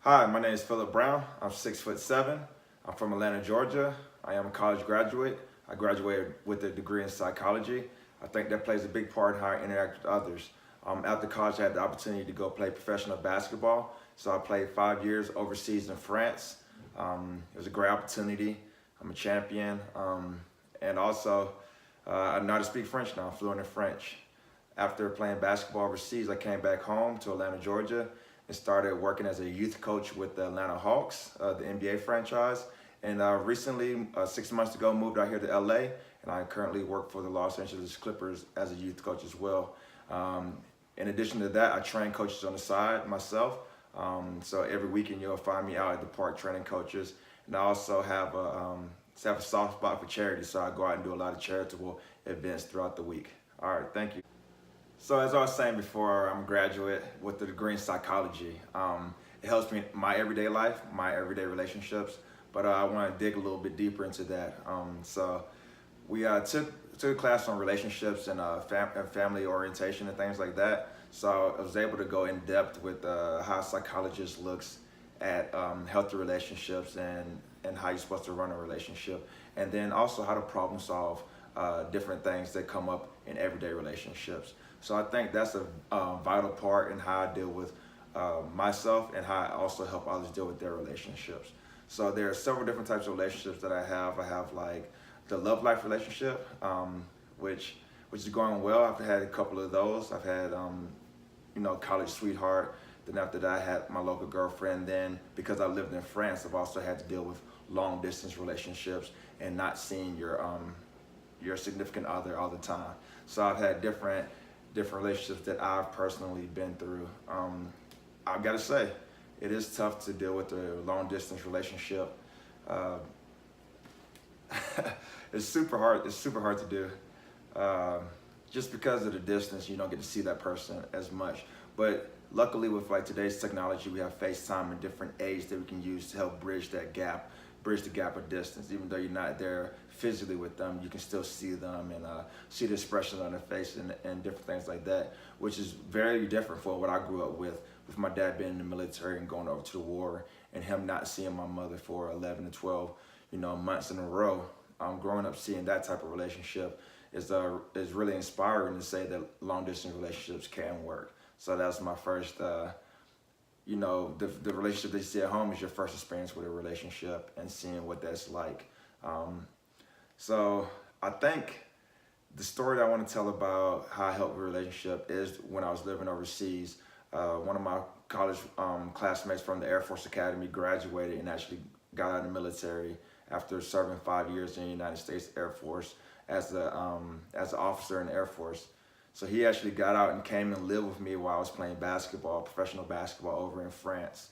Hi, my name is Philip Brown. I'm 6'7". I'm from Atlanta, Georgia. I am a college graduate. I graduated with a degree in psychology. I think that plays a big part in how I interact with others. After college, I had the opportunity to go play professional basketball. So I played 5 years overseas in France. It was a great opportunity. I'm a champion. And also, I know how to speak French now. I'm fluent in French. After playing basketball overseas, I came back home to Atlanta, Georgia, and started working as a youth coach with the Atlanta Hawks, the NBA franchise. And recently, 6 months ago, moved out here to LA, and I currently work for the Los Angeles Clippers as a youth coach as well. In addition to that, I train coaches on the side myself. So every weekend you'll find me out at the park training coaches. And I also have a soft spot for charity, so I go out and do a lot of charitable events throughout the week. All right, thank you. So as I was saying before, I'm a graduate with a degree in psychology. It helps me in my everyday life, my everyday relationships, but I want to dig a little bit deeper into that. So we took a class on relationships and family orientation and things like that. So I was able to go in depth with how a psychologist looks at healthy relationships and how you're supposed to run a relationship, and then also how to problem solve different things that come up in everyday relationships. So I think that's a vital part in how I deal with myself and how I also help others deal with their relationships. So there are several different types of relationships that I have. I have like the love life relationship, which is going well. I've had a couple of those. I've had college sweetheart. Then after that, I had my local girlfriend. Then because I lived in France, I've also had to deal with long distance relationships and not seeing your significant other all the time. So I've had different relationships that I've personally been through. I've got to say, it is tough to deal with a long distance relationship. It's super hard. It's super hard to do. Just because of the distance, you don't get to see that person as much. But luckily, with like today's technology, we have FaceTime and different aids that we can use to help bridge the gap of distance. Even though you're not there physically with them, you can still see them and see the expressions on their face and different things like that, which is very different from what I grew up with my dad being in the military and going over to the war, and him not seeing my mother for 11 to 12 months in a row. Growing up seeing that type of relationship is really inspiring to say that long distance relationships can work. So that's my first the relationship that you see at home is your first experience with a relationship and seeing what that's like. So I think the story that I want to tell about how I helped with a relationship is when I was living overseas. One of my college classmates from the Air Force Academy graduated and actually got out of the military after serving 5 years in the United States Air Force as an officer in the Air Force. So he actually got out and came and lived with me while I was playing basketball, professional basketball over in France,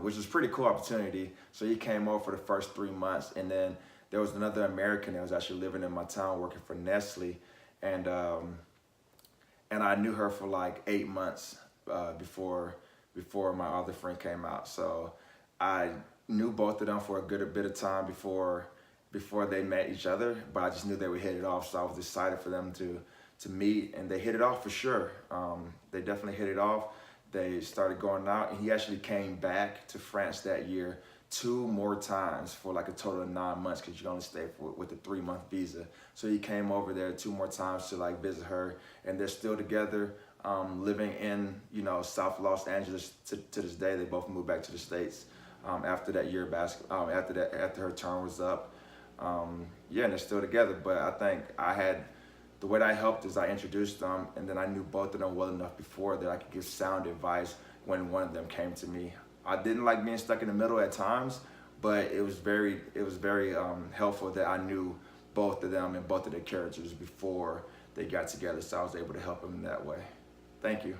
which was a pretty cool opportunity. So he came over for the first 3 months, and then there was another American that was actually living in my town working for Nestle, and I knew her for like 8 months before my other friend came out. So I knew both of them for a good bit of time before they met each other, but I just knew they would hit it off. So I was excited for them to meet, and they hit it off for sure. They definitely hit it off. They started going out, and he actually came back to France that year 2 more times for like a total of 9 months, because you can only stay with a 3-month visa. So he came over there 2 more times to like visit her, and they're still together, living in South Los Angeles to this day. They both moved back to the States after that year after her term was up. And they're still together. But I think the way that I helped is I introduced them, and then I knew both of them well enough before that I could give sound advice when one of them came to me. I didn't like being stuck in the middle at times, but it was very helpful that I knew both of them and both of their characters before they got together, so I was able to help them in that way. Thank you.